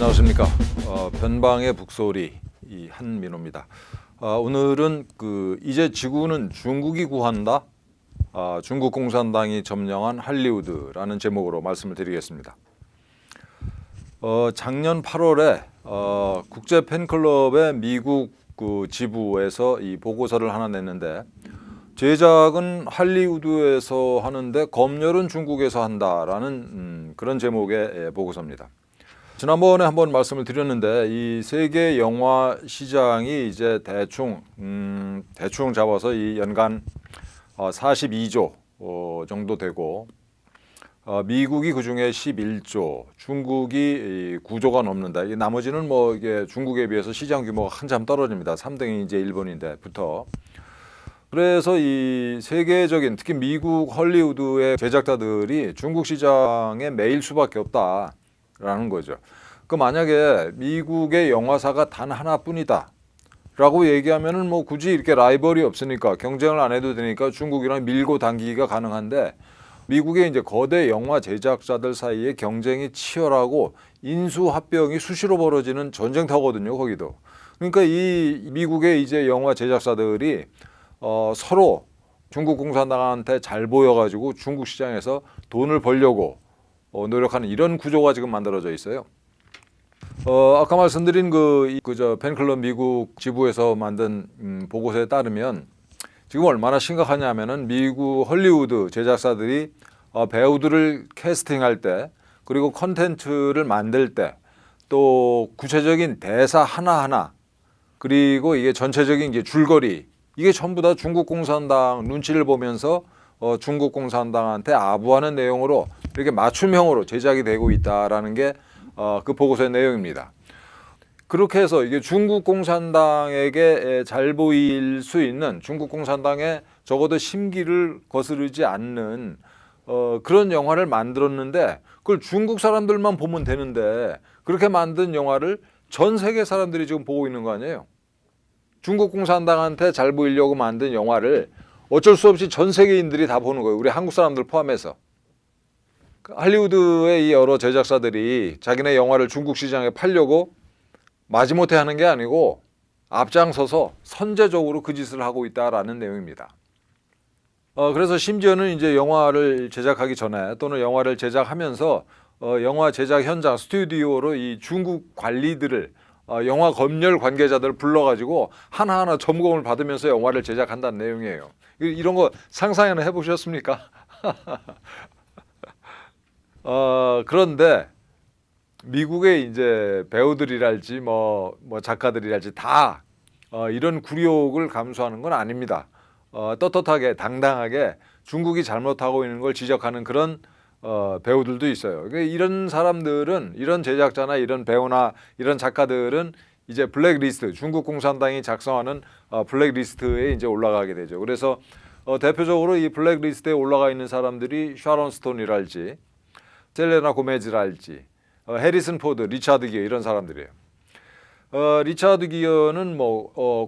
안녕하십니까. 변방의 북소리 한민호입니다. 오늘은 이제 지구는 중국이 구한다. 중국 공산당이 점령한 할리우드라는 제목으로 말씀을 드리겠습니다. 작년 8월에 국제 팬클럽의 미국 지부에서 이 보고서를 하나 냈는데, 제작은 할리우드에서 하는데 검열은 중국에서 한다라는 그런 제목의 보고서입니다. 지난번에 한번 말씀을 드렸는데, 이 세계 영화 시장이 이제 대충 잡아서 이 연간 42조 정도 되고, 미국이 그 중에 11조, 중국이 9조가 넘는다. 이 나머지는 이게 중국에 비해서 시장 규모가 한참 떨어집니다. 3등이 이제 일본인데부터. 그래서 이 세계적인, 특히 미국 헐리우드의 제작자들이 중국 시장에 매일 수밖에 없다라는 거죠. 만약에 미국의 영화사가 단 하나뿐이다 라고 얘기하면은 굳이 이렇게 라이벌이 없으니까, 경쟁을 안 해도 되니까 중국이랑 밀고 당기기가 가능한데, 미국의 이제 거대 영화 제작자들 사이에 경쟁이 치열하고 인수합병이 수시로 벌어지는 전쟁터거든요, 거기도. 그러니까 이 미국의 이제 영화 제작사들이 서로 중국 공산당한테 잘 보여가지고 중국 시장에서 돈을 벌려고 노력하는 이런 구조가 지금 만들어져 있어요. 아까 말씀드린 팬클럽 미국 지부에서 만든 보고서에 따르면 지금 얼마나 심각하냐면은, 미국 헐리우드 제작사들이 배우들을 캐스팅할 때, 그리고 컨텐츠를 만들 때, 또 구체적인 대사 하나하나, 그리고 이게 전체적인 이제 줄거리, 이게 전부 다 중국 공산당 눈치를 보면서 중국 공산당한테 아부하는 내용으로 이렇게 맞춤형으로 제작이 되고 있다라는 게 그 보고서의 내용입니다. 그렇게 해서 이게 중국 공산당에게 잘 보일 수 있는, 중국 공산당에 적어도 심기를 거스르지 않는 그런 영화를 만들었는데, 그걸 중국 사람들만 보면 되는데, 그렇게 만든 영화를 전 세계 사람들이 지금 보고 있는 거 아니에요. 중국 공산당한테 잘 보이려고 만든 영화를 어쩔 수 없이 전 세계인들이 다 보는 거예요. 우리 한국 사람들 포함해서. 할리우드의 이 여러 제작사들이 자기네 영화를 중국 시장에 팔려고 마지못해 하는 게 아니고 앞장서서 선제적으로 그 짓을 하고 있다라는 내용입니다. 그래서 심지어는 이제 영화를 제작하기 전에, 또는 영화를 제작하면서 영화 제작 현장 스튜디오로 이 중국 관리들을, 영화 검열 관계자들을 불러가지고 하나하나 점검을 받으면서 영화를 제작한다는 내용이에요. 이런 거 상상이나 해보셨습니까? 그런데 미국의 이제 배우들이랄지 작가들이랄지 다 이런 굴욕을 감수하는 건 아닙니다. 떳떳하게 당당하게 중국이 잘못하고 있는 걸 지적하는 그런 배우들도 있어요. 이런 사람들은, 이런 제작자나 이런 배우나 이런 작가들은 이제 블랙리스트, 중국 공산당이 작성하는 블랙리스트에 이제 올라가게 되죠. 그래서 대표적으로 이 블랙리스트에 올라가 있는 사람들이 샤론 스톤이랄지, 셀레나 고메즈랄지, 해리슨 포드, 리차드 기어, 이런 사람들이에요. 리차드 기어는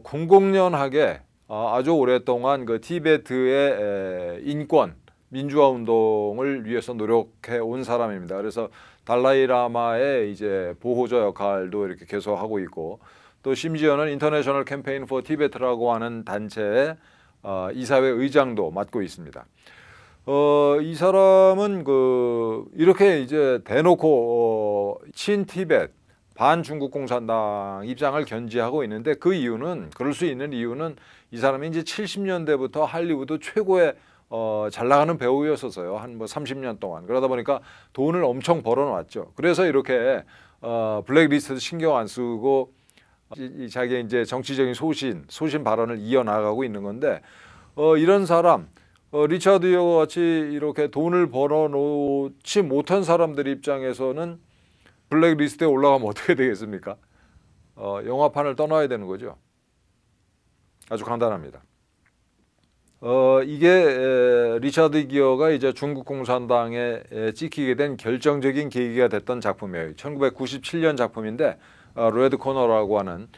공공연하게 아주 오랫동안 그 티베트의 인권, 민주화 운동을 위해서 노력해 온 사람입니다. 그래서 달라이 라마의 이제 보호자 역할도 이렇게 계속 하고 있고, 또 심지어는 인터내셔널 캠페인 포 티베트라고 하는 단체의 이사회 의장도 맡고 있습니다. 이 사람은 이렇게 이제 대놓고 친티벳, 반중국 공산당 입장을 견지하고 있는데, 그럴 수 있는 이유는 이 사람이 이제 70년대부터 할리우드 최고의 잘 나가는 배우였었어요. 한 30년 동안. 그러다 보니까 돈을 엄청 벌어놨죠. 그래서 이렇게 블랙리스트 신경 안 쓰고 자기의 이제 정치적인 소신 발언을 이어나가고 있는 건데, 이런 사람, 리차드 기어 같이 이렇게 돈을 벌어놓지 못한 사람들 입장에서는 블랙리스트에 올라가면 어떻게 되겠습니까? 영화판을 떠나야 되는 거죠. 아주 간단합니다. 이게 리차드 기어가 이제 중국 공산당에 찍히게 된 결정적인 계기가 됐던 작품이에요. 1997년 작품인데, 레드 코너라고 하는,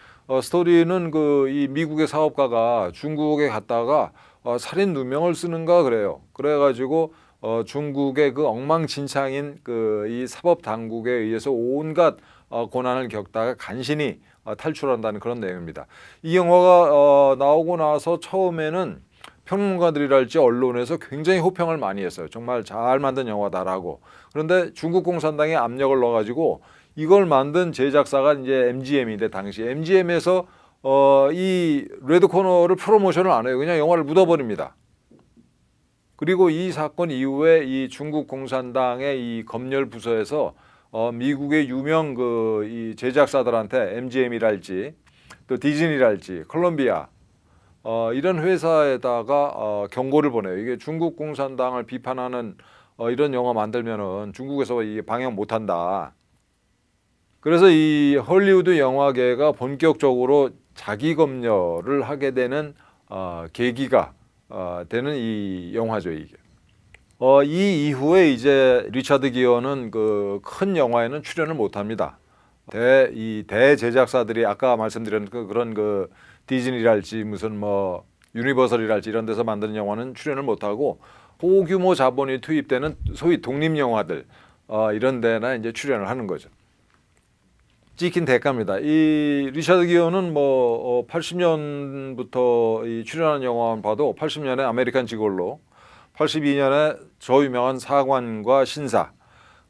스토리는 이 미국의 사업가가 중국에 갔다가 살인 누명을 쓰는가 그래요. 그래가지고 중국의 그 엉망진창인 그 이 사법 당국에 의해서 온갖 고난을 겪다가 간신히 탈출한다는 그런 내용입니다. 이 영화가 나오고 나서 처음에는 평론가들이랄지 언론에서 굉장히 호평을 많이 했어요. 정말 잘 만든 영화다라고. 그런데 중국 공산당이 압력을 넣어가지고 이걸 만든 제작사가 이제 MGM인데, 당시 MGM에서 이 레드 코너를 프로모션을 안 해요. 그냥 영화를 묻어버립니다. 그리고 이 사건 이후에 이 중국 공산당의 이 검열 부서에서 미국의 유명 그 이 제작사들한테 MGM이랄지 또 디즈니랄지 콜롬비아 이런 회사에다가 경고를 보내요. 이게 중국 공산당을 비판하는 이런 영화 만들면은 중국에서 이게 방영 못한다. 그래서 이 헐리우드 영화계가 본격적으로 자기 검열을 하게 되는 계기가 되는 이 영화죠, 이게. 이 이후에 이제 리차드 기어는 그 큰 영화에는 출연을 못합니다. 이 대제작사들이 아까 말씀드린 그런 그 디즈니랄지 무슨 뭐 유니버설이랄지 이런 데서 만드는 영화는 출연을 못하고 소규모 자본이 투입되는 소위 독립 영화들 이런 데나 이제 출연을 하는 거죠. 찍힌 대가입니다. 이 리차드 기어는 뭐 80년부터 이 출연한 영화만 봐도 80년에 아메리칸 지골로, 82년에 저 유명한 사관과 신사,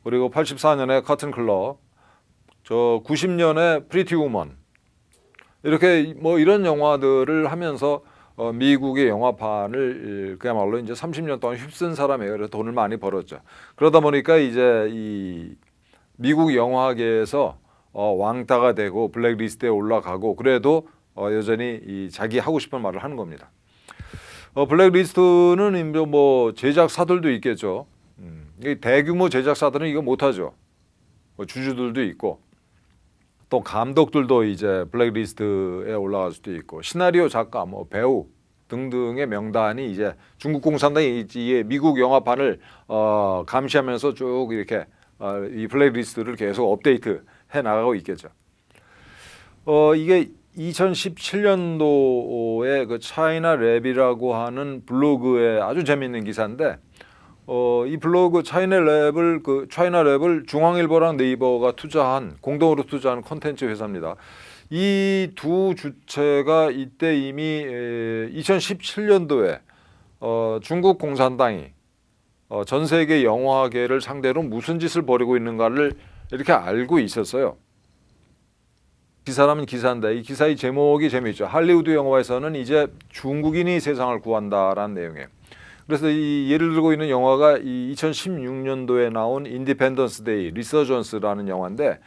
그리고 84년에 커튼 클럽, 저 90년에 프리티 우먼, 이렇게 뭐 이런 영화들을 하면서 미국의 영화판을 그야말로 이제 30년 동안 휩쓴 사람이에요. 그래서 돈을 많이 벌었죠. 그러다 보니까 이제 이 미국 영화계에서 왕따가 되고 블랙리스트에 올라가고, 그래도 여전히 이 자기 하고 싶은 말을 하는 겁니다. 블랙리스트는 뭐 제작사들도 있겠죠. 대규모 제작사들은 이거 못하죠. 주주들도 있고 또 감독들도 이제 블랙리스트에 올라갈 수도 있고, 시나리오 작가, 뭐 배우 등등의 명단이 이제 중국 공산당이 미국 영화판을 감시하면서 쭉 이렇게 이 블랙리스트를 계속 업데이트 해 나가고 있겠죠. 이게 2017년도에 그 차이나 랩이라고 하는 블로그에 아주 재미있는 기사인데, 이 블로그 차이나 랩을 중앙일보랑 네이버가 공동으로 투자한 콘텐츠 회사입니다. 이 두 주체가 이때 이미 2017년도에 중국 공산당이 전 세계 영화계를 상대로 무슨 짓을 벌이고 있는가를 이렇게 알고 있었어요. 기사라면 기사인데 이 기사의 제목이 재미있죠. 할리우드 영화에서는 이제 중국인이 세상을 구한다라는 내용이에요. 그래서 이 예를 들고 있는 영화가 이 2016년도에 나온 인디펜던스 데이, 리서전스라는 영화인데,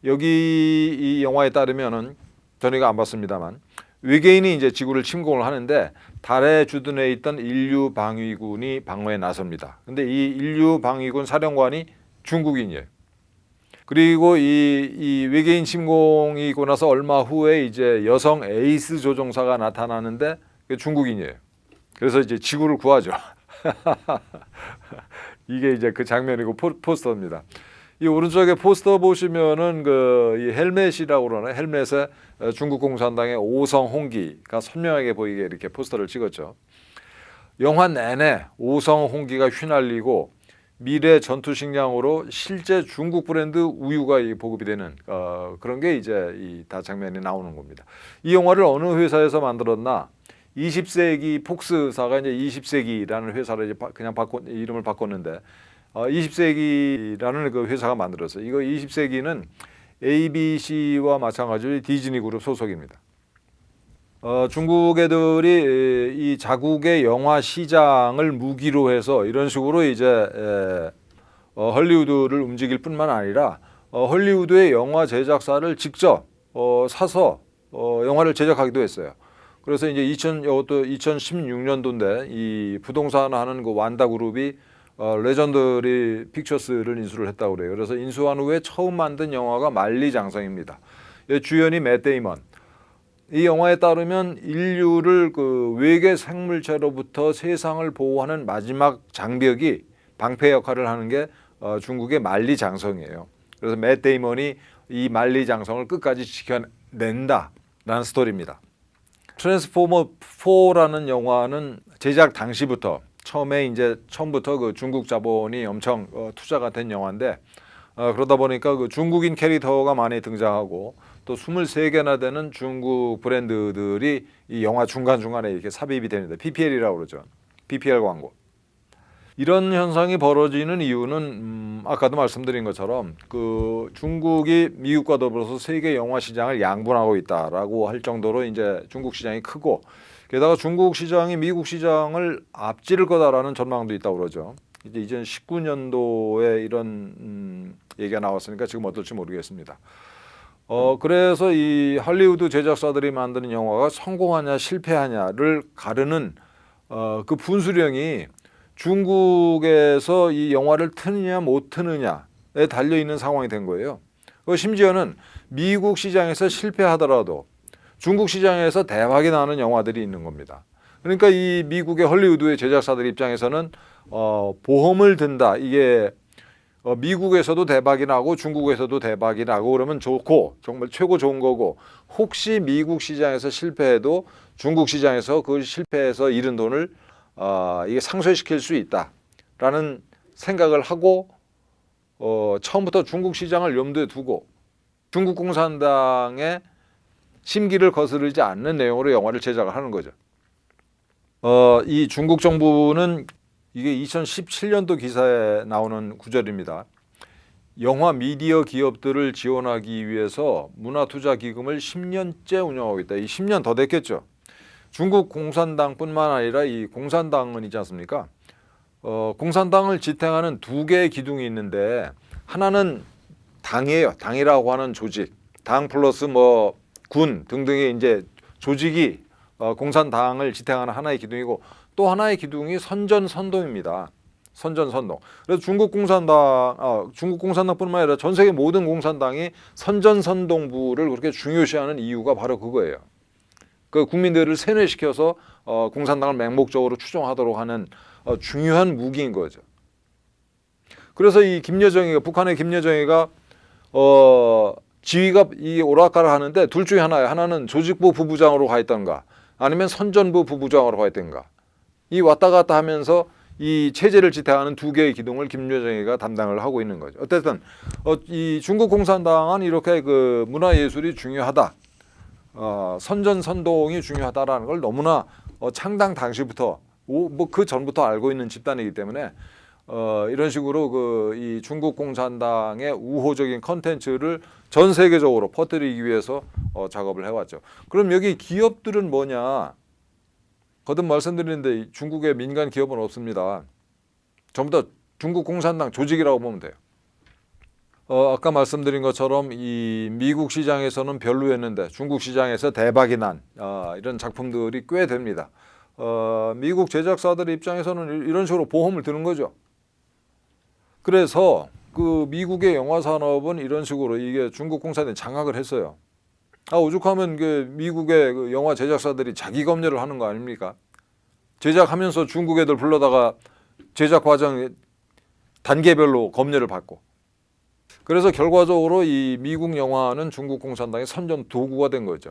여기 이 영화에 따르면은 저희가 안 봤습니다만 외계인이 이제 지구를 침공을 하는데 달에 주둔해 있던 인류 방위군이 방어에 나섭니다. 근데 이 인류 방위군 사령관이 중국인이에요. 그리고 이 외계인 침공이고 나서 얼마 후에 이제 여성 에이스 조종사가 나타나는데 그게 중국인이에요. 그래서 이제 지구를 구하죠. 이게 이제 그 장면이고 포스터입니다. 이 오른쪽에 포스터 보시면은 이 헬멧이라고 그러나, 헬멧에 중국 공산당의 오성 홍기가 선명하게 보이게 이렇게 포스터를 찍었죠. 영화 내내 오성 홍기가 휘날리고 미래 전투 식량으로 실제 중국 브랜드 우유가 보급이 되는 그런 게 이제 다 장면이 나오는 겁니다. 이 영화를 어느 회사에서 만들었나? 20세기 폭스사가 이제 20세기라는 회사를 이제 그냥 이름을 바꿨는데 20세기라는 그 회사가 만들었어요. 이거 20세기는 ABC와 마찬가지로 디즈니 그룹 소속입니다. 중국 애들이 이 자국의 영화 시장을 무기로 해서 이런 식으로 이제 헐리우드를 움직일 뿐만 아니라 헐리우드의 영화 제작사를 직접 사서 영화를 제작하기도 했어요. 그래서 이제 2016년도인데 이 부동산 하는 그 완다 그룹이 레전더리 픽처스를 인수를 했다고 그래요. 그래서 인수한 후에 처음 만든 영화가 만리장성입니다. 주연이 맷 데이먼. 이 영화에 따르면 인류를 그 외계 생물체로부터 세상을 보호하는 마지막 장벽이 방패 역할을 하는 게 중국의 만리장성이에요. 그래서 맷 데이먼이 이 만리장성을 끝까지 지켜낸다라는 스토리입니다. 트랜스포머 4라는 영화는 제작 당시부터 처음에 이제 처음부터 그 중국 자본이 엄청 투자가 된 영화인데 그러다 보니까 그 중국인 캐릭터가 많이 등장하고 또 23개나 되는 중국 브랜드들이 이 영화 중간중간에 이렇게 삽입이 되는데 PPL이라고 그러죠. PPL 광고. 이런 현상이 벌어지는 이유는 아까도 말씀드린 것처럼 그 중국이 미국과 더불어서 세계 영화 시장을 양분하고 있다라고 할 정도로 이제 중국 시장이 크고 게다가 중국 시장이 미국 시장을 앞지를 거다라는 전망도 있다고 그러죠. 이제 2019년도에 이런 얘기가 나왔으니까 지금 어떨지 모르겠습니다. 그래서 이 할리우드 제작사들이 만드는 영화가 성공하냐 실패하냐를 가르는 그 분수령이 중국에서 이 영화를 트느냐 못 트느냐에 달려 있는 상황이 된 거예요. 심지어는 미국 시장에서 실패하더라도 중국 시장에서 대박이 나는 영화들이 있는 겁니다. 그러니까 이 미국의 헐리우드의 제작사들 입장에서는 보험을 든다. 이게 미국에서도 대박이 나고 중국에서도 대박이 나고 그러면 좋고 정말 최고 좋은 거고 혹시 미국 시장에서 실패해도 중국 시장에서 그 실패해서 잃은 돈을 이게 상쇄시킬 수 있다라는 생각을 하고 처음부터 중국 시장을 염두에 두고 중국 공산당의 심기를 거스르지 않는 내용으로 영화를 제작을 하는 거죠. 이 중국 정부는 이게 2017년도 기사에 나오는 구절입니다. 영화 미디어 기업들을 지원하기 위해서 문화투자기금을 10년째 운영하고 있다. 이 10년 더 됐겠죠. 중국 공산당뿐만 아니라 이 공산당은 있지 않습니까? 공산당을 지탱하는 두 개의 기둥이 있는데 하나는 당이에요. 당이라고 하는 조직. 당 플러스 뭐 군 등등의 이제 조직이 공산당을 지탱하는 하나의 기둥이고 또 하나의 기둥이 선전선동입니다. 선전선동. 그래서 중국 공산당뿐만 아니라 전 세계 모든 공산당이 선전선동부를 그렇게 중요시하는 이유가 바로 그거예요. 그 국민들을 세뇌시켜서 공산당을 맹목적으로 추종하도록 하는 중요한 무기인 거죠. 그래서 이 김여정이가 북한의 김여정이가 지휘가 이 오락가를 하는데 둘 중에 하나예요. 하나는 조직부 부부장으로 가 있던가 아니면 선전부 부부장으로 가 있던가. 이 왔다 갔다 하면서 이 체제를 지탱하는 두 개의 기둥을 김여정이가 담당을 하고 있는 거죠. 어쨌든 이 중국 공산당은 이렇게 그 문화예술이 중요하다. 선전선동이 중요하다라는 걸 너무나 창당 당시부터 뭐 그 전부터 알고 있는 집단이기 때문에 이런 식으로 이 중국 공산당의 우호적인 컨텐츠를 전 세계적으로 퍼뜨리기 위해서 작업을 해왔죠. 그럼 여기 기업들은 뭐냐? 거듭 말씀드리는데 중국의 민간 기업은 없습니다. 전부 다 중국 공산당 조직이라고 보면 돼요. 아까 말씀드린 것처럼 이 미국 시장에서는 별로였는데 중국 시장에서 대박이 난 이런 작품들이 꽤 됩니다. 미국 제작사들 입장에서는 이런 식으로 보험을 드는 거죠. 그래서 그 미국의 영화 산업은 이런 식으로 이게 중국 공산당이 장악을 했어요. 오죽하면 그 미국의 그 영화 제작사들이 자기 검열을 하는 거 아닙니까? 제작하면서 중국 애들 불러다가 제작 과정 단계별로 검열을 받고. 그래서 결과적으로 이 미국 영화는 중국 공산당의 선전 도구가 된 거죠.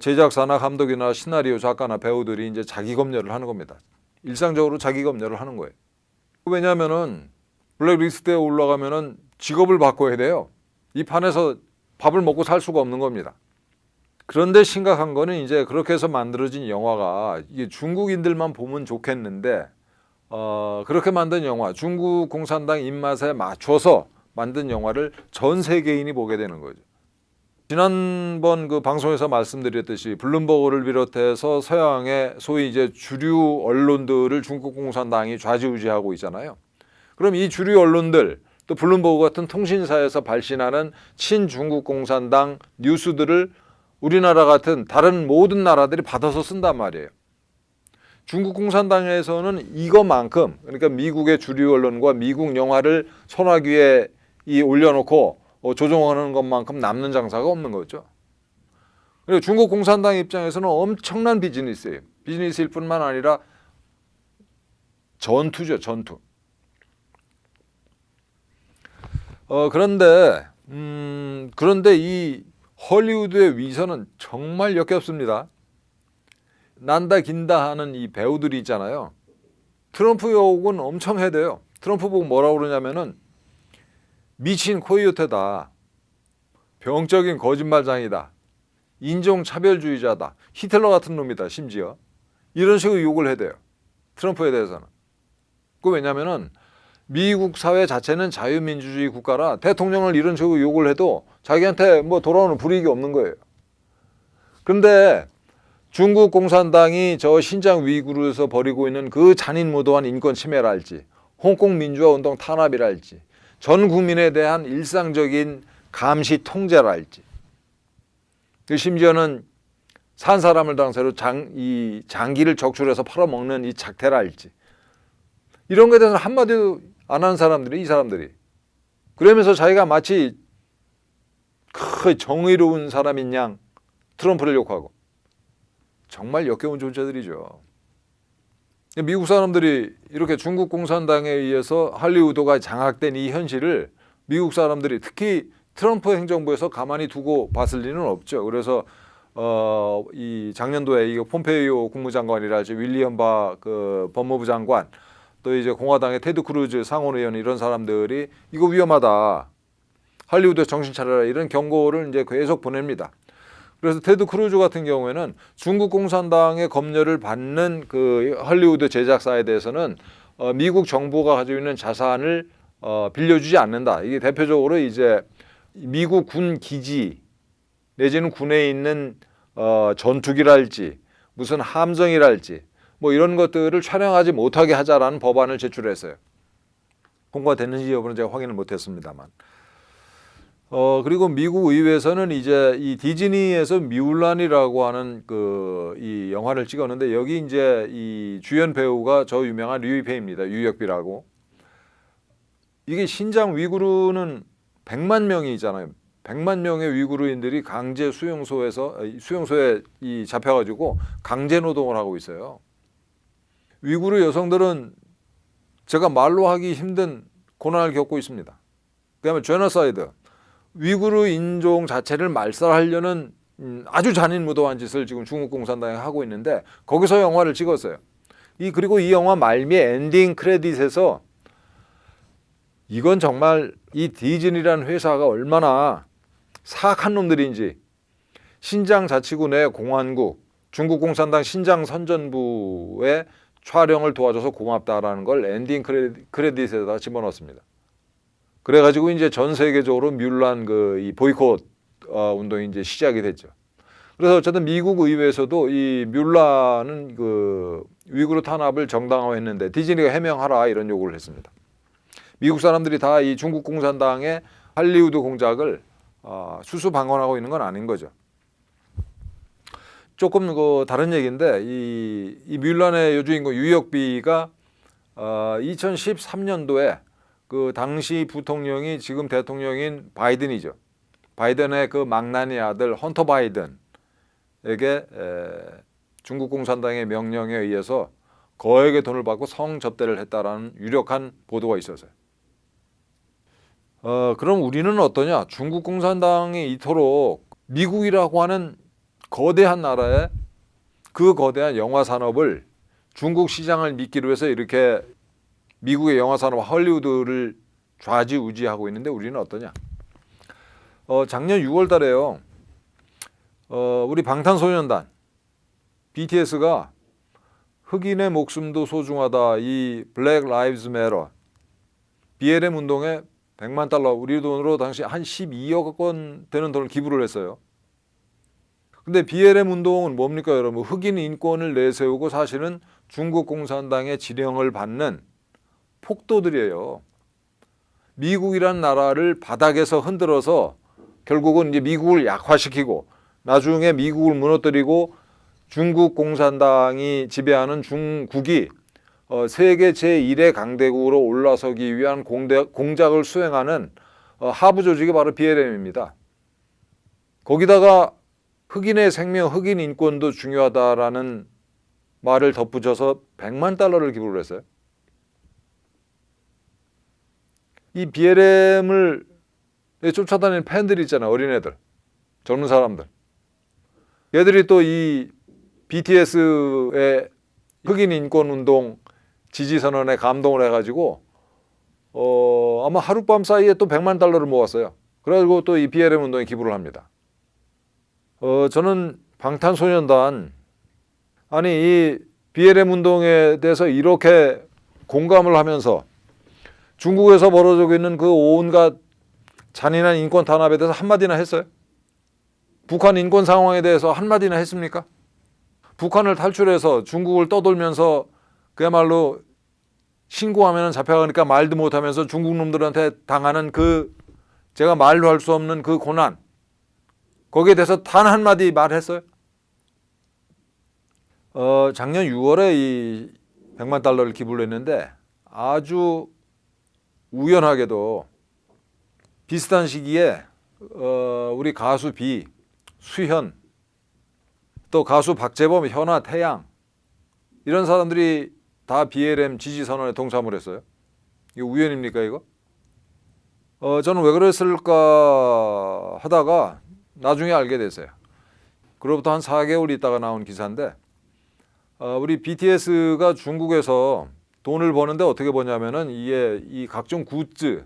제작사나 감독이나 시나리오 작가나 배우들이 이제 자기 검열을 하는 겁니다. 일상적으로 자기 검열을 하는 거예요. 왜냐하면은 블랙리스트에 올라가면은 직업을 바꿔야 돼요. 이 판에서 밥을 먹고 살 수가 없는 겁니다. 그런데 심각한 거는 이제 그렇게 해서 만들어진 영화가 이게 중국인들만 보면 좋겠는데 그렇게 만든 영화, 중국 공산당 입맛에 맞춰서 만든 영화를 전 세계인이 보게 되는 거죠. 지난번 그 방송에서 말씀드렸듯이 블룸버그를 비롯해서 서양의 소위 이제 주류 언론들을 중국 공산당이 좌지우지하고 있잖아요. 그럼 이 주류 언론들 또 블룸버그 같은 통신사에서 발신하는 친중국 공산당 뉴스들을 우리나라 같은 다른 모든 나라들이 받아서 쓴단 말이에요. 중국 공산당에서는 이것만큼 그러니까 미국의 주류 언론과 미국 영화를 손아귀에 올려놓고 조종하는 것만큼 남는 장사가 없는 거죠. 그리고 중국 공산당 입장에서는 엄청난 비즈니스예요. 비즈니스일 뿐만 아니라 전투죠, 전투. 그런데 이 헐리우드의 위선은 정말 역겹습니다. 난다 긴다 하는 이 배우들이 있잖아요. 트럼프 욕은 엄청 해대요. 트럼프 보고 뭐라고 그러냐면은 미친 코이오테다. 병적인 거짓말장이다. 인종차별주의자다. 히틀러 같은 놈이다. 심지어. 이런 식으로 욕을 해대요. 트럼프에 대해서는. 그 왜냐면은 미국 사회 자체는 자유민주주의 국가라 대통령을 이런 식으로 욕을 해도 자기한테 뭐 돌아오는 불이익이 없는 거예요. 그런데 중국 공산당이 저 신장 위구르에서 벌이고 있는 그 잔인무도한 인권 침해랄지, 홍콩 민주화 운동 탄압이랄지, 전 국민에 대한 일상적인 감시 통제랄지, 심지어는 산 사람을 당사로 이 장기를 적출해서 팔아먹는 이 작태랄지, 이런 것에 대해서는 한마디도 안 하는 사람들이, 이 사람들이. 그러면서 자기가 마치 그 정의로운 사람인 양 트럼프를 욕하고. 정말 역겨운 존재들이죠. 미국 사람들이 이렇게 중국 공산당에 의해서 할리우드가 장악된 이 현실을 미국 사람들이 특히 트럼프 행정부에서 가만히 두고 봤을 리는 없죠. 그래서 이 작년도에 이 폼페이오 국무장관이랄지 윌리엄 바 그 법무부 장관 또 이제 공화당의 테드 크루즈 상원의원 이런 사람들이 이거 위험하다. 할리우드 정신 차려라 이런 경고를 이제 계속 보냅니다. 그래서 테드 크루즈 같은 경우에는 중국 공산당의 검열을 받는 그 할리우드 제작사에 대해서는 미국 정부가 가지고 있는 자산을 빌려주지 않는다. 이게 대표적으로 이제 미국 군 기지 내지는 군에 있는 전투기랄지 무슨 함정이랄지 뭐 이런 것들을 촬영하지 못하게 하자라는 법안을 제출했어요. 통과됐는지 여부는 제가 확인을 못했습니다만. 그리고 미국 의회에서는 이제 이 디즈니에서 뮬란이라고 하는 그 이 영화를 찍었는데 여기 이제 이 주연 배우가 저 유명한 류이페이입니다. 유역비라고. 이게 신장 위구르는 100만 명이잖아요. 100만 명의 위구르인들이 강제 수용소에 이 잡혀가지고 강제 노동을 하고 있어요. 위구르 여성들은 제가 말로 하기 힘든 고난을 겪고 있습니다. 그다음에 제노사이드, 위구르 인종 자체를 말살하려는 아주 잔인무도한 짓을 지금 중국 공산당이 하고 있는데 거기서 영화를 찍었어요. 그리고 이 영화 말미에 엔딩 크레딧에서 이건 정말 이 디즈니라는 회사가 얼마나 사악한 놈들인지 신장 자치구의 공안국, 중국 공산당 신장 선전부의 촬영을 도와줘서 고맙다라는 걸 엔딩 크레딧에다 집어넣었습니다. 그래가지고 이제 전 세계적으로 뮬란 이 보이콧 운동이 이제 시작이 됐죠. 그래서 어쨌든 미국 의회에서도 이 뮬란은 그 위구르 탄압을 정당화했는데 디즈니가 해명하라 이런 요구를 했습니다. 미국 사람들이 다 이 중국 공산당의 할리우드 공작을 수수방관하고 있는 건 아닌 거죠. 조금 다른 얘기인데 이 뮬란의 여주인공 유역비가 2013년도에 그 당시 부통령이 지금 대통령인 바이든이죠. 바이든의 그 망나니 아들 헌터 바이든에게 중국 공산당의 명령에 의해서 거액의 돈을 받고 성접대를 했다라는 유력한 보도가 있었어요. 그럼 우리는 어떠냐? 중국 공산당이 이토록 미국이라고 하는 거대한 나라의 그 거대한 영화 산업을 중국 시장을 믿기로 해서 이렇게 미국의 영화 산업 할리우드를 좌지우지하고 있는데 우리는 어떠냐? 작년 6월 달에요. 우리 방탄소년단 BTS가 흑인의 목숨도 소중하다 이 블랙 라이브즈 매터 BLM 운동에 100만 달러 우리 돈으로 당시 한 12억 원 되는 돈을 기부를 했어요. 근데 BLM 운동은 뭡니까 여러분? 흑인 인권을 내세우고 사실은 중국 공산당의 지령을 받는 폭도들이에요. 미국이란 나라를 바닥에서 흔들어서 결국은 이제 미국을 약화시키고 나중에 미국을 무너뜨리고 중국 공산당이 지배하는 중국이 세계 제1의 강대국으로 올라서기 위한 공작을 수행하는 하부 조직이 바로 BLM입니다. 거기다가 흑인의 생명, 흑인 인권도 중요하다라는 말을 덧붙여서 100만 달러를 기부를 했어요. 이 BLM을 쫓아다니는 팬들이 있잖아요. 어린애들, 젊은 사람들. 얘들이 또 이 BTS의 흑인 인권 운동 지지 선언에 감동을 해가지고 아마 하룻밤 사이에 또 100만 달러를 모았어요. 그래가지고 또 이 BLM 운동에 기부를 합니다. 저는 방탄소년단 아니 이 BLM 운동에 대해서 이렇게 공감을 하면서 중국에서 벌어지고 있는 그 온갖 잔인한 인권 탄압에 대해서 한마디나 했어요? 북한 인권 상황에 대해서 한마디나 했습니까? 북한을 탈출해서 중국을 떠돌면서 그야말로 신고하면 잡혀가니까 말도 못하면서 중국 놈들한테 당하는 그 제가 말로 할 수 없는 그 고난, 거기에 대해서 단 한마디 말했어요? 작년 6월에 이 100만 달러를 기부를 했는데 아주 우연하게도 비슷한 시기에 우리 가수 비, 수현, 또 가수 박재범, 현아, 태양 이런 사람들이 다 BLM 지지 선언에 동참을 했어요. 이거 우연입니까 이거? 저는 왜 그랬을까 하다가 나중에 알게 됐어요. 그로부터 한 4개월 있다가 나온 기사인데 우리 BTS가 중국에서 돈을 버는데 어떻게 버냐면은 이게 이 각종 굿즈를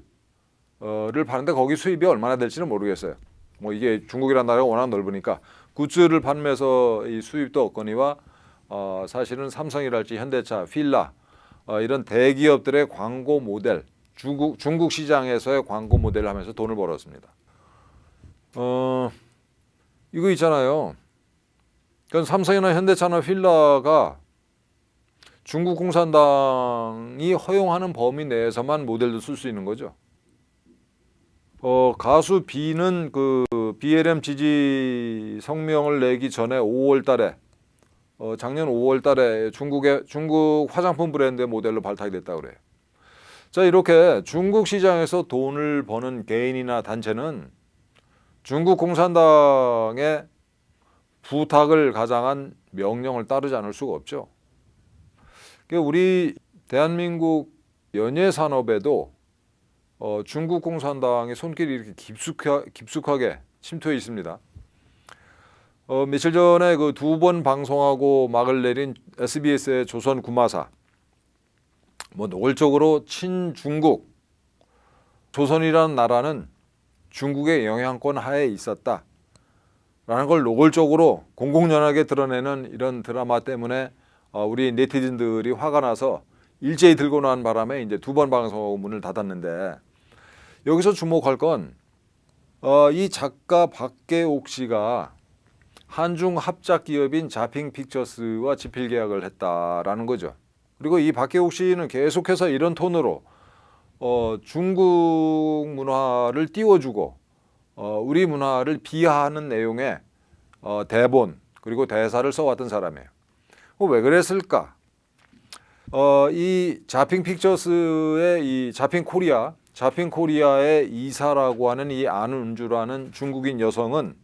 파는데 거기 수입이 얼마나 될지는 모르겠어요. 뭐 이게 중국이라는 나라가 워낙 넓으니까 굿즈를 판매해서 이 수입도 얻거니와 사실은 삼성이랄지 현대차, 필라 이런 대기업들의 광고 모델, 중국 시장에서의 광고 모델을 하면서 돈을 벌었습니다. 이거 있잖아요. 그러니까 삼성이나 현대차나 필라가 중국 공산당이 허용하는 범위 내에서만 모델도 쓸 수 있는 거죠. 가수 B는 그 BLM 지지 성명을 내기 전에 5월달에 작년 5월달에 중국 화장품 브랜드의 모델로 발탁이 됐다고 그래요. 자, 이렇게 중국 시장에서 돈을 버는 개인이나 단체는 중국 공산당의 부탁을 가장한 명령을 따르지 않을 수가 없죠. 우리 대한민국 연예 산업에도 중국 공산당의 손길이 이렇게 깊숙하게 침투해 있습니다. 며칠 전에 그 2번 방송하고 막을 내린 SBS의 조선 구마사, 뭐 노골적으로 친중국, 조선이라는 나라는 중국의 영향권 하에 있었다라는 걸 노골적으로 공공연하게 드러내는 이런 드라마 때문에 우리 네티즌들이 화가 나서 일제히 들고 나온 바람에 이제 2번 방송하고 문을 닫았는데, 여기서 주목할 건 이 작가 박계옥 씨가 한중 합작 기업인 자핑 픽처스와 집필 계약을 했다라는 거죠. 그리고 이 박계옥 씨는 계속해서 이런 톤으로 중국 문화를 띄워주고 우리 문화를 비하하는 내용의 대본 그리고 대사를 써왔던 사람이에요. 왜 그랬을까? 이 자핑 픽처스의 이 자핑 코리아의 이사라고 하는 이 안은주라는 중국인 여성은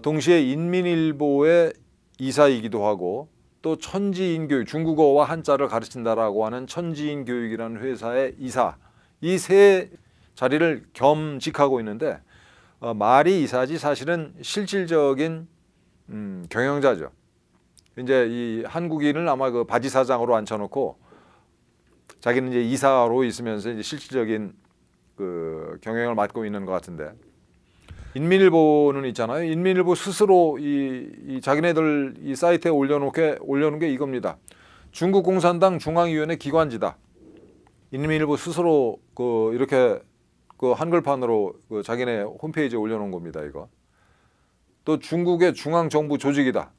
동시에 인민일보의 이사이기도 하고 또 천지인교육, 중국어와 한자를 가르친다라고 하는 천지인교육이라는 회사의 이사, 이 세 자리를 겸직하고 있는데 말이 이사지 사실은 실질적인 경영자죠. 이제 이 한국인을 아마 그 바지 사장으로 앉혀놓고 자기는 이제 이사로 있으면서 이제 실질적인 그 경영을 맡고 있는 것 같은데, 인민일보는 있잖아요. 인민일보 스스로 이 자기네들 이 사이트에 올려놓은 게 이겁니다. 중국 공산당 중앙위원회 기관지다. 인민일보 스스로 그 이렇게 그 한글판으로 그 자기네 홈페이지에 올려놓은 겁니다. 이거. 또 중국의 중앙정부 조직이다.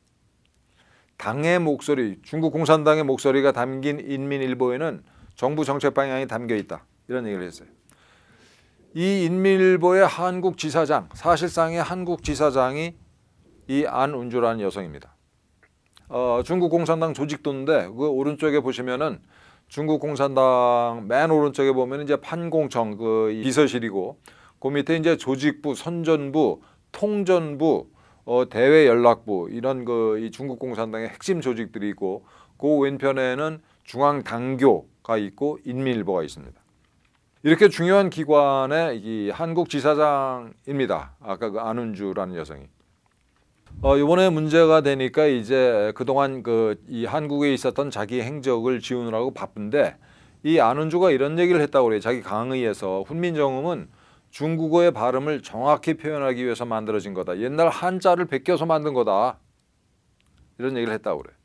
당의 목소리, 중국 공산당의 목소리가 담긴 인민일보에는 정부 정책 방향이 담겨 있다. 이런 얘기를 했어요. 이 인민일보의 한국 지사장, 사실상의 한국 지사장이 이 안은주라는 여성입니다. 중국 공산당 조직도인데 그 오른쪽에 보시면은 중국 공산당 맨 오른쪽에 보면 이제 판공청 그 비서실이고, 그 밑에 이제 조직부, 선전부, 통전부, 대외연락부 이런 그 이 중국 공산당의 핵심 조직들이 있고, 그 왼편에는 중앙당교가 있고 인민일보가 있습니다. 이렇게 중요한 기관의 이 한국 지사장입니다. 아까 그 안은주라는 여성이. 이번에 문제가 되니까 이제 그동안 이 한국에 있었던 자기 행적을 지우느라고 바쁜데 이 안은주가 이런 얘기를 했다고 그래요. 자기 강의에서 훈민정음은 중국어의 발음을 정확히 표현하기 위해서 만들어진 거다. 옛날 한자를 베껴서 만든 거다. 이런 얘기를 했다고 그래요.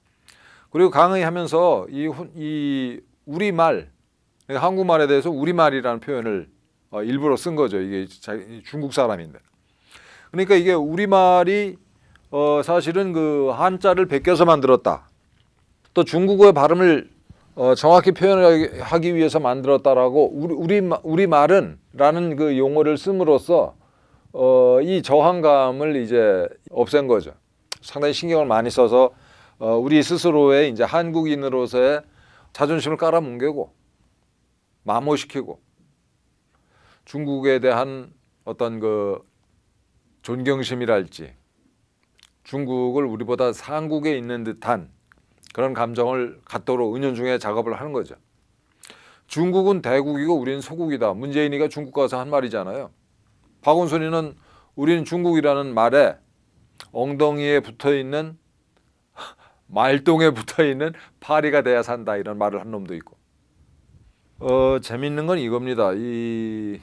그리고 강의하면서 이 우리말, 그러니까 한국말에 대해서 우리말이라는 표현을 일부러 쓴 거죠. 이게 중국 사람인데. 그러니까 이게 우리말이 사실은 그 한자를 베껴서 만들었다. 또 중국어의 발음을 정확히 표현하기 위해서 만들었다라고 우리 말은라는 그 용어를 씀으로써 이 저항감을 이제 없앤 거죠. 상당히 신경을 많이 써서 우리 스스로의 이제 한국인으로서의 자존심을 깔아뭉개고 마모시키고 중국에 대한 어떤 그 존경심이랄지 중국을 우리보다 상국에 있는 듯한 그런 감정을 갖도록 은연중에 작업을 하는 거죠. 중국은 대국이고 우리는 소국이다. 문재인이가 중국 가서 한 말이잖아요. 박원순이는 우리는 중국이라는 말에 엉덩이에 붙어있는 말똥에 붙어있는 파리가 돼야 산다 이런 말을 한 놈도 있고. 재밌는 건 이겁니다. 이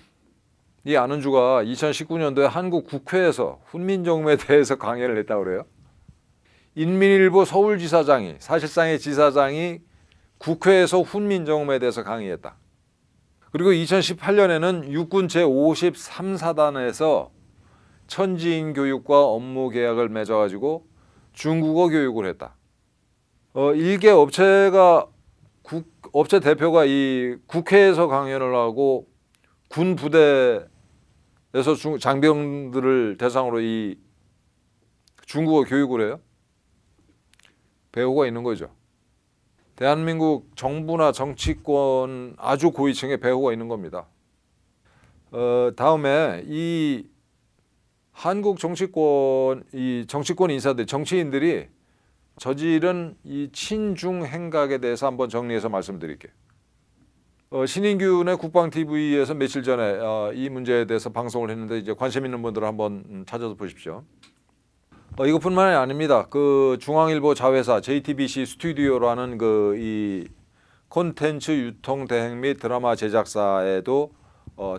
안은주가 2019년도에 한국 국회에서 훈민정음에 대해서 강연을 했다고 그래요. 인민일보 서울지사장이 사실상의 지사장이 국회에서 훈민정음에 대해서 강의했다. 그리고 2018년에는 육군 제53사단에서 천지인 교육과 업무 계약을 맺어가지고 중국어 교육을 했다. 일개 업체 대표가 이 국회에서 강연을 하고 군 부대에서 장병들을 대상으로 이 중국어 교육을 해요. 배우가 있는 거죠. 대한민국 정부나 정치권 아주 고위층에 배우가 있는 겁니다. 다음에 이 한국 정치권 인사들, 정치인들이 저지른 이 친중 행각에 대해서 한번 정리해서 말씀드릴게요. 신인균의 국방TV에서 며칠 전에 이 문제에 대해서 방송을 했는데 이제 관심 있는 분들은 한번 찾아서 보십시오. 이것뿐만이 아닙니다. 그 중앙일보 자회사 JTBC 스튜디오라는 이 콘텐츠 유통 대행 및 드라마 제작사에도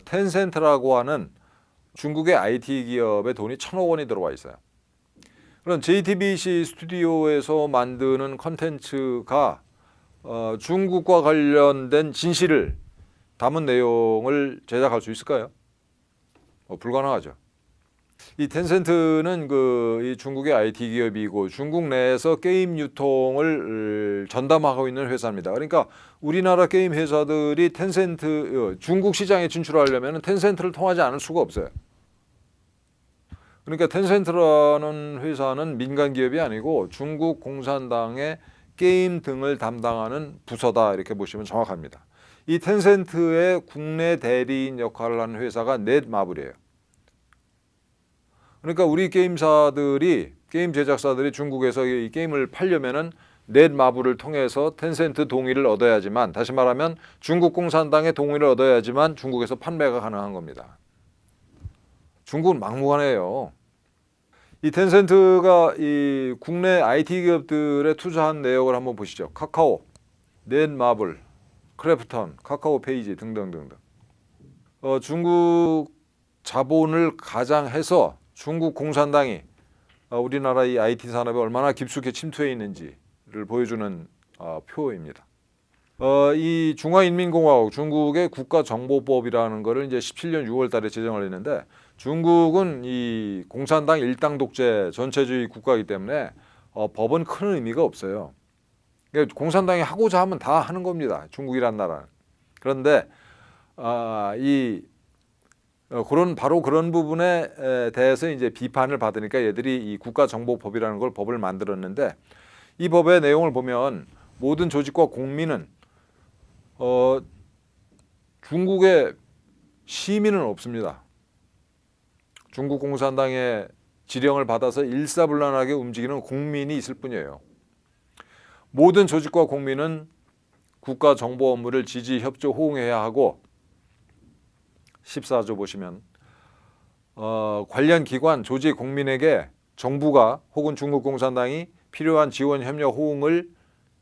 텐센트라고 하는 중국의 IT 기업의 돈이 1,000억 원이 들어와 있어요. 그럼 JTBC 스튜디오에서 만드는 콘텐츠가 중국과 관련된 진실을 담은 내용을 제작할 수 있을까요? 불가능하죠. 이 텐센트는 이 중국의 IT 기업이고 중국 내에서 게임 유통을 전담하고 있는 회사입니다. 그러니까 우리나라 게임 회사들이 중국 시장에 진출하려면 텐센트를 통하지 않을 수가 없어요. 그러니까 텐센트라는 회사는 민간 기업이 아니고 중국 공산당의 게임 등을 담당하는 부서다 이렇게 보시면 정확합니다. 이 텐센트의 국내 대리인 역할을 하는 회사가 넷마블이에요. 그러니까 우리 게임 제작사들이 중국에서 이 게임을 팔려면은 넷마블을 통해서 텐센트 동의를 얻어야지만, 다시 말하면 중국 공산당의 동의를 얻어야지만 중국에서 판매가 가능한 겁니다. 중국은 막무가내예요. 이 텐센트가 이 국내 IT 기업들에 투자한 내역을 한번 보시죠. 카카오, 넷마블, 크래프톤, 카카오 페이지 등등등등. 중국 자본을 가장해서 중국 공산당이 우리나라 이 IT 산업에 얼마나 깊숙이 침투해 있는지를 보여주는 표입니다. 이 중화인민공화국 중국의 국가정보법이라는 거를 이제 17년 6월 달에 제정을 했는데 중국은 이 공산당 일당 독재 전체주의 국가이기 때문에 법은 큰 의미가 없어요. 그러니까 공산당이 하고자 하면 다 하는 겁니다. 중국이란 나라는. 그런데 바로 그런 부분에 대해서 이제 비판을 받으니까 얘들이 이 국가정보법이라는 걸 법을 만들었는데 이 법의 내용을 보면 모든 조직과 공민은 중국의 시민은 없습니다. 중국 공산당의 지령을 받아서 일사불란하게 움직이는 공민이 있을 뿐이에요. 모든 조직과 공민은 국가 정보 업무를 지지, 협조, 호응해야 하고 14조 보시면 관련 기관, 조직, 공민에게 정부가 혹은 중국 공산당이 필요한 지원, 협력, 호응을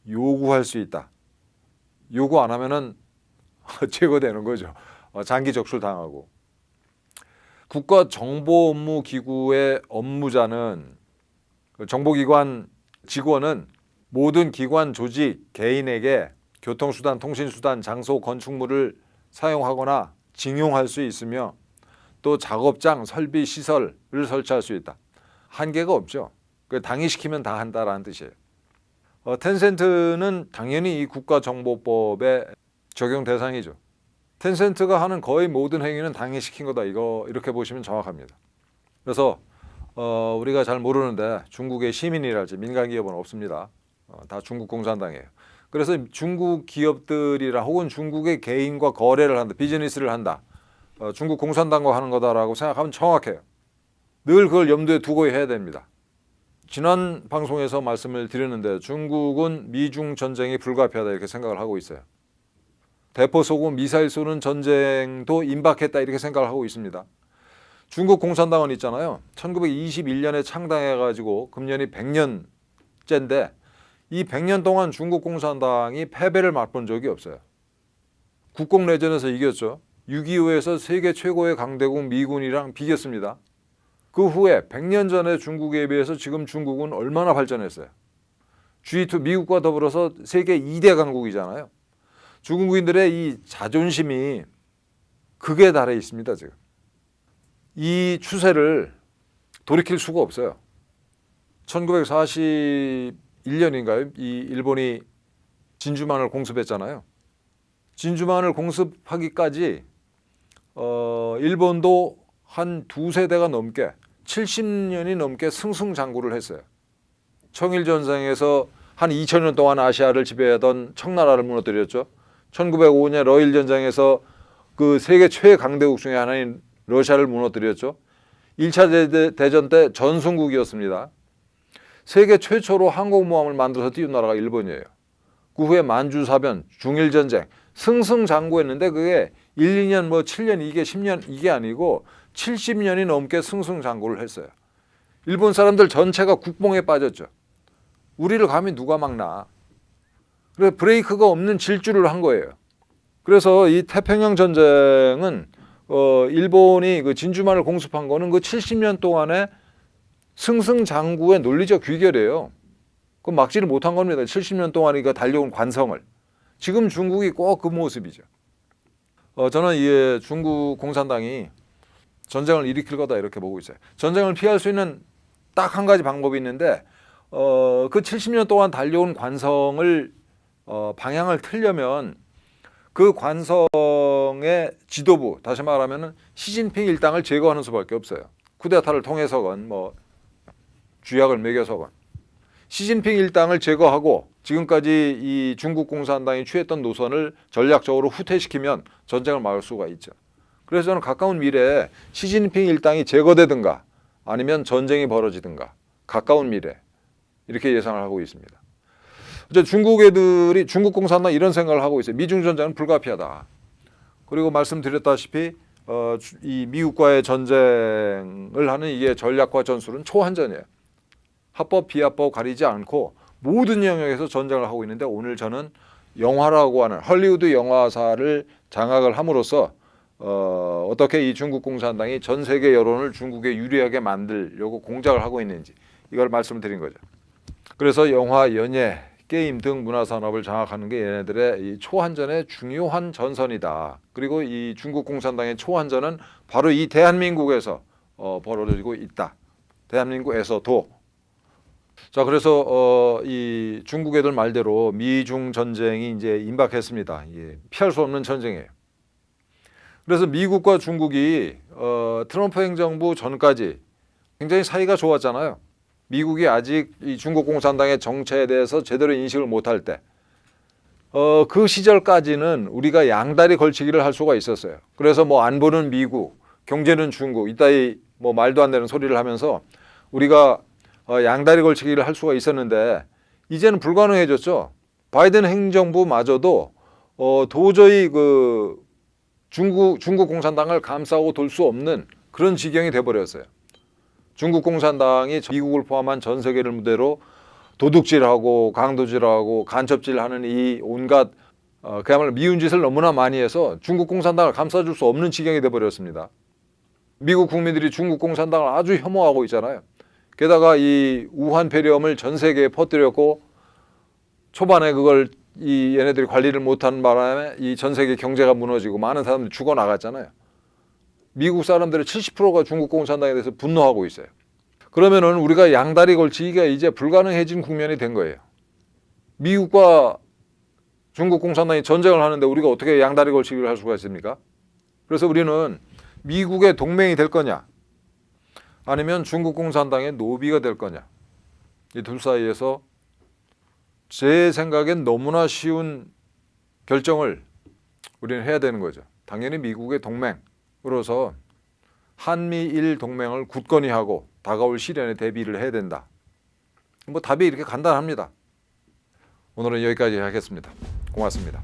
요구할 수 있다. 요구 안 하면은 제거되는 거죠. 장기 적출 당하고. 국가정보업무기구의 업무자는 정보기관 직원은 모든 기관, 조직, 개인에게 교통수단, 통신수단, 장소, 건축물을 사용하거나 징용할 수 있으며 또 작업장, 설비, 시설을 설치할 수 있다. 한계가 없죠. 당이 시키면 다 한다라는 뜻이에요. 텐센트는 당연히 이 국가정보법의 적용 대상이죠. 텐센트가 하는 거의 모든 행위는 당이 시킨 거다. 이렇게 보시면 정확합니다. 그래서 우리가 잘 모르는데 중국의 시민이랄지 민간 기업은 없습니다. 다 중국 공산당이에요. 그래서 중국 기업들이라 혹은 중국의 개인과 거래를 한다, 비즈니스를 한다. 중국 공산당과 하는 거다라고 생각하면 정확해요. 늘 그걸 염두에 두고 해야 됩니다. 지난 방송에서 말씀을 드렸는데 중국은 미중 전쟁이 불가피하다 이렇게 생각을 하고 있어요. 대포 쏘고 미사일 쏘는 전쟁도 임박했다 이렇게 생각을 하고 있습니다. 중국 공산당은 있잖아요. 1921년에 창당해가지고 금년이 100년째인데 이 100년 동안 중국 공산당이 패배를 맛본 적이 없어요. 국공내전에서 이겼죠. 6.25에서 세계 최고의 강대국 미군이랑 비겼습니다. 그 후에 100년 전에 중국에 비해서 지금 중국은 얼마나 발전했어요. G2 미국과 더불어서 세계 2대 강국이잖아요. 중국인들의 이 자존심이 극에 달해 있습니다. 지금 이 추세를 돌이킬 수가 없어요. 1941년인가요? 이 일본이 진주만을 공습했잖아요. 진주만을 공습하기까지 일본도 한 두세 대가 넘게 70년이 넘게 승승장구를 했어요. 청일전쟁에서 한 2000년 동안 아시아를 지배하던 청나라를 무너뜨렸죠. 1905년 러일전쟁에서 그 세계 최강대국 중에 하나인 러시아를 무너뜨렸죠. 1차 대전 때 전승국이었습니다. 세계 최초로 항공모함을 만들어서 띄운 나라가 일본이에요. 그 후에 만주사변, 중일전쟁 승승장구했는데 그게 1, 2년, 7년, 이게 10년 이게 아니고 70년이 넘게 승승장구를 했어요. 일본 사람들 전체가 국뽕에 빠졌죠. 우리를 감히 누가 막나. 그래서 브레이크가 없는 질주를 한 거예요. 그래서 이 태평양 전쟁은 일본이 그 진주만을 공습한 거는 그 70년 동안의 승승장구의 논리적 귀결이에요. 그 막지를 못한 겁니다. 70년 동안 이거 달려온 관성을. 지금 중국이 꼭 그 모습이죠. 저는 이 중국 공산당이 전쟁을 일으킬 거다 이렇게 보고 있어요. 전쟁을 피할 수 있는 딱 한 가지 방법이 있는데 그 70년 동안 달려온 관성을 방향을 틀려면 그 관성의 지도부, 다시 말하면 시진핑 일당을 제거하는 수밖에 없어요. 쿠데타를 통해서건 쥐약을 먹여서건 시진핑 일당을 제거하고 지금까지 이 중국 공산당이 취했던 노선을 전략적으로 후퇴시키면 전쟁을 막을 수가 있죠. 그래서 저는 가까운 미래에 시진핑 일당이 제거되든가 아니면 전쟁이 벌어지든가 가까운 미래 이렇게 예상을 하고 있습니다. 이제 중국 애들이 중국 공산당 이런 생각을 하고 있어요. 미중 전쟁은 불가피하다. 그리고 말씀드렸다시피 이 미국과의 전쟁을 하는 이게 전략과 전술은 초한전이에요. 합법 비합법 가리지 않고 모든 영역에서 전쟁을 하고 있는데 오늘 저는 영화라고 하는 헐리우드 영화사를 장악을 함으로써 어떻게 이 중국 공산당이 전 세계 여론을 중국에 유리하게 만들려고 공작을 하고 있는지 이걸 말씀드린 거죠. 그래서 영화, 연예, 게임 등 문화산업을 장악하는 게 얘네들의 이 초한전의 중요한 전선이다. 그리고 이 중국 공산당의 초한전은 바로 이 대한민국에서 벌어지고 있다. 대한민국에서도. 자, 그래서 이 중국 애들 말대로 미중 전쟁이 이제 임박했습니다. 예, 피할 수 없는 전쟁이에요. 그래서 미국과 중국이 트럼프 행정부 전까지 굉장히 사이가 좋았잖아요. 미국이 아직 이 중국 공산당의 정체에 대해서 제대로 인식을 못할 때, 그 시절까지는 우리가 양다리 걸치기를 할 수가 있었어요. 그래서 안보는 미국, 경제는 중국, 이따위 말도 안 되는 소리를 하면서 우리가 양다리 걸치기를 할 수가 있었는데 이제는 불가능해졌죠. 바이든 행정부마저도 도저히 그 중국 공산당을 감싸고 돌 수 없는 그런 지경이 돼버렸어요. 중국 공산당이 미국을 포함한 전 세계를 무대로 도둑질하고 강도질하고 간첩질하는 이 온갖 그야말로 미운 짓을 너무나 많이 해서 중국 공산당을 감싸줄 수 없는 지경이 돼버렸습니다. 미국 국민들이 중국 공산당을 아주 혐오하고 있잖아요. 게다가 이 우한 폐렴을 전 세계에 퍼뜨렸고 초반에 그걸 이 얘네들이 관리를 못하는 바람에 이 전 세계 경제가 무너지고 많은 사람들이 죽어나갔잖아요. 미국 사람들의 70%가 중국 공산당에 대해서 분노하고 있어요. 그러면은 우리가 양다리 걸치기가 이제 불가능해진 국면이 된 거예요. 미국과 중국 공산당이 전쟁을 하는데 우리가 어떻게 양다리 걸치기를 할 수가 있습니까? 그래서 우리는 미국의 동맹이 될 거냐 아니면 중국 공산당의 노비가 될 거냐, 이 둘 사이에서 제 생각엔 너무나 쉬운 결정을 우리는 해야 되는 거죠. 당연히 미국의 동맹으로서 한미일 동맹을 굳건히 하고 다가올 시련에 대비를 해야 된다. 뭐 답이 이렇게 간단합니다. 오늘은 여기까지 하겠습니다. 고맙습니다.